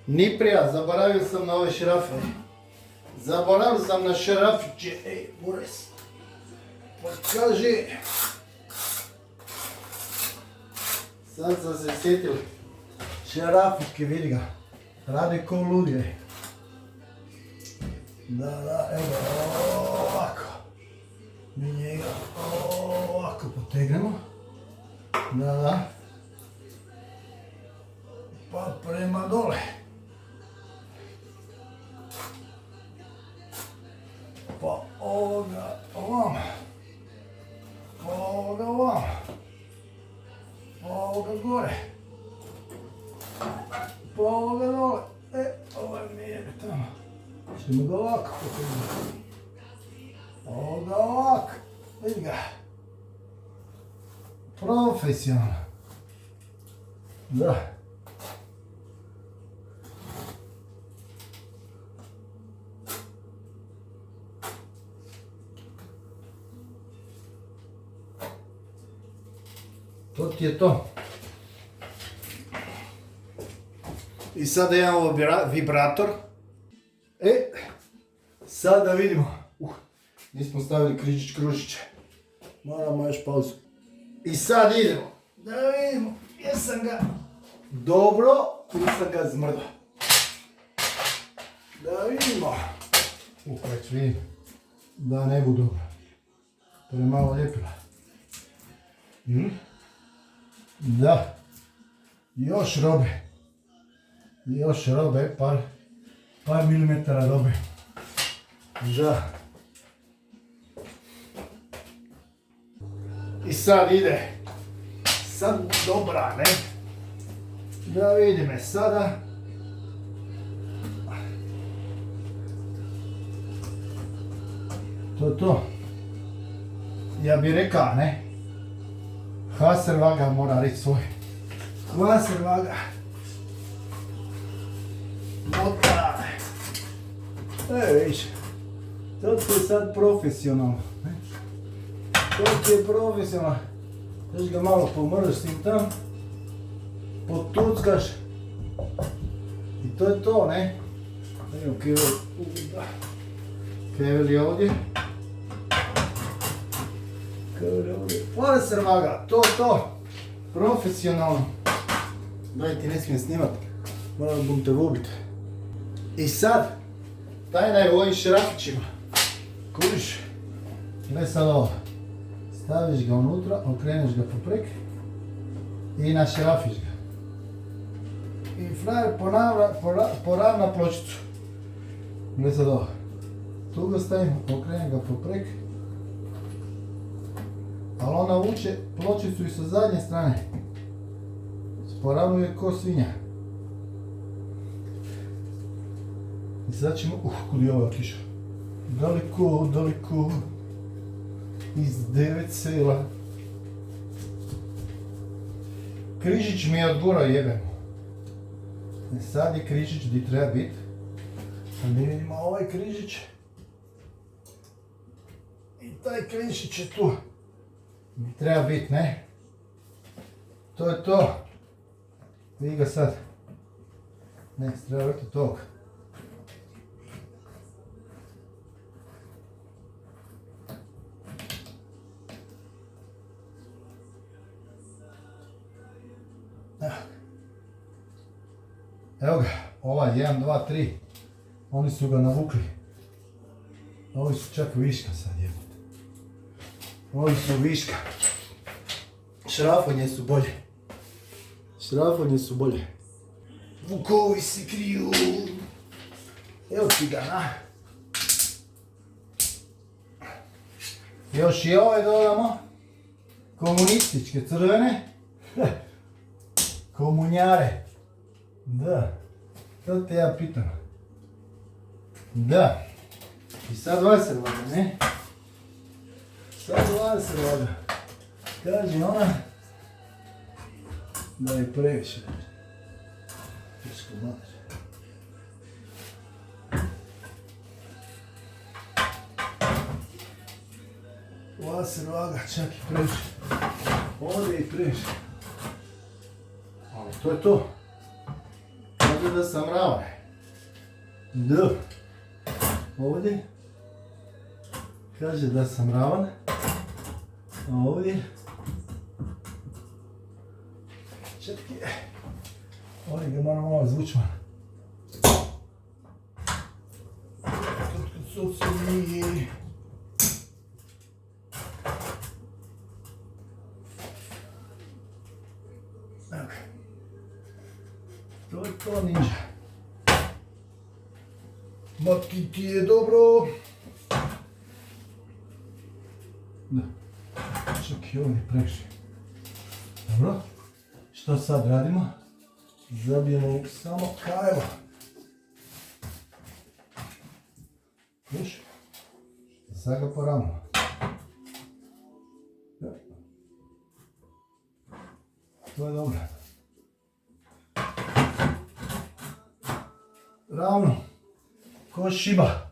Ni prija, zaboravio sam na ove šrafe. Zaboravio sam na šrafiće. Ej, Boris. Pa kaži. Sad sam se sjetil. Šrafičke, vidi ga. Radi ko ludje. Da, evo ovako. Mi njega ovako potegnemo. Da. Pa prema dole. Pa ovoga ovamo. Pa ovoga ovamo. Pa ovoga gore. Pa ovoga dole. Ovo mi je tamo. Ćemo ga ovako potegnuti. Ovoga ovako. Vidi ga. Profesionalno. Da. To ti je to. I sada imamo vibrator. Sada vidimo. Nismo stavili križić kružiće. Moramo još pauzu. I sad idemo. Da vidimo. Jesam ga dobro ili sam ga zmrdao. Da vidimo. Već vidim. Da ne budu dobro. Premalo ljepila. Da. Još robe. Par milimetara robe. Da. I sad ide. Sad dobra, ne? Da vidi me sada. To. Ja bi rekao, ne? Hasselwaga mora reći svoj. Hasselwaga. Motar. Vidiš. To ti je sad profesionalno. To ti je profesionalno. Još ga malo pomržiš s tim tam. Potuckaš. I to je to, ne? Evo kevel je ovdje. Hasselwaga, to. Profesionalno. Daj ti ne smijem snimat. Moram bum te vubit. I sad, tajna je u ovim šrafićima. Kužiš? Gle sad ovo. Staviš ga unutra, okreneš ga poprek i našrafiš ga. I frajer poravna pločicu. Gle sad ovo. Tu ga stavim, okrenem ga poprek. Ali ona vuče pločicu i sa zadnje strane. Poravnuje ko svinja. I sad ćemo, kud je ova kiša? Daleko. Iz 9 sela. Križić mi je od gora jebemo. Sad je križić gdje treba biti. A mi vidimo ovaj križić. I taj križić je tu. Gdje treba biti, ne? To je to. Vidi ga sad. Ne, treba vrti tog. Evo ga, ovaj 1, 2, 3, oni su ga navukli. Ovi su čak viška sad jebate. Ovi su viška. Šrafanje su bolje. Vukovi se kriju. Evo ti ga, na. Još i ove dodamo. Komunističke crvene. Komunjare. Da, to te ja pitam. Da. I sad Hasselwaga, ne? Sad Hasselwaga. Kaže ona da je previše. Teško mater. Hasselwaga čak i previše. Ovdje i previše. Ali to je to. kaže da sam ravan. Da. Ovdje. Kaže da sam ravan. A ovdje. Čekaj. Ovdje ga moram malo zvući man. Evo ga. To je to ninja. Matki ti je dobro. Da. Čak i ovo je previše. Dobro. Što sad radimo? Zabijemo samo kajlo. Viš? Sad ga poravno. To je dobro. Ravno. Ko šiba.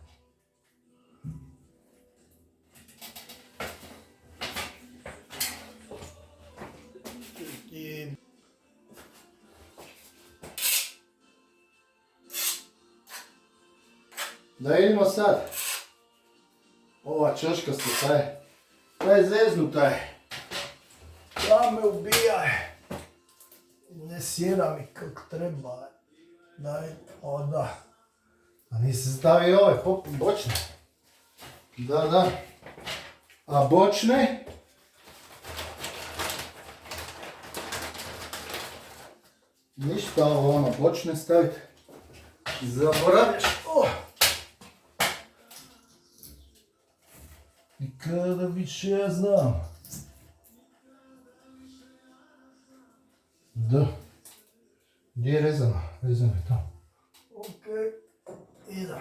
Da idemo sad. Ova čoškasta taj zeznuta je. Da me ubijaj. Ne sjeda mi kako treba. Daj, da. A nisam stavio ove bočne. Da. A bočne? Ništa ovo bočne staviti. Zaboraviš. I kada više ja znam. Da. Gdje je rezano? Rezano je tamo. Okej. Idemo.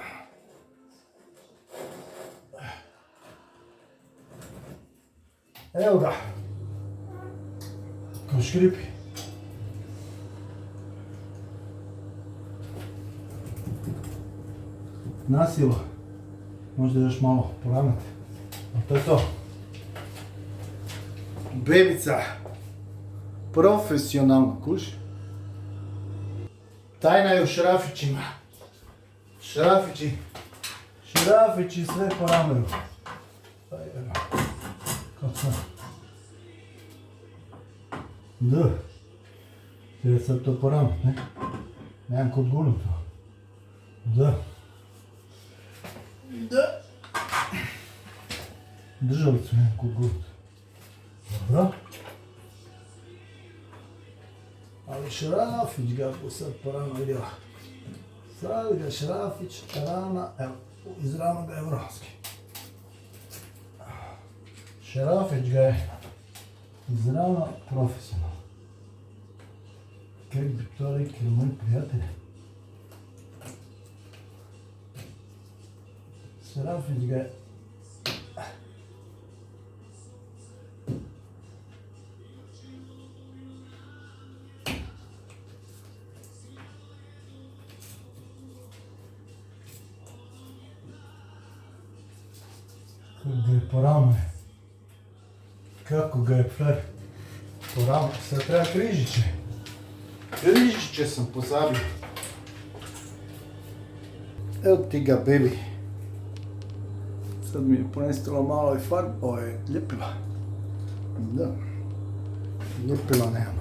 Evo ga. Ko škripi. Nasilo. Možda još malo poravnati. A to je to. Bebica. Profesionalno, kuži. Tajna je u šrafićima. Šrafići sve poravnaju. Evo. Kako sam? Da. Treba sad to poravnat, ne? Nemam kod gurnut to. Da. Držalicu nemam kod gurnut. Dobro. Ali šrafić ga sad poravnao. Sad ga šrafić, rana, evo, iz ranog evropski. Šrafić ga je iz rana profesionalno. Kako bi to rekli moji prijatelji? Šrafić ga je poravno je. Kako ga je fer poravno. Sad treba križiće. Križiće sam pozabio. Evo ti ga, baby. Sad mi je ponestilo malo i ljepila. Da. Ljepila nemam.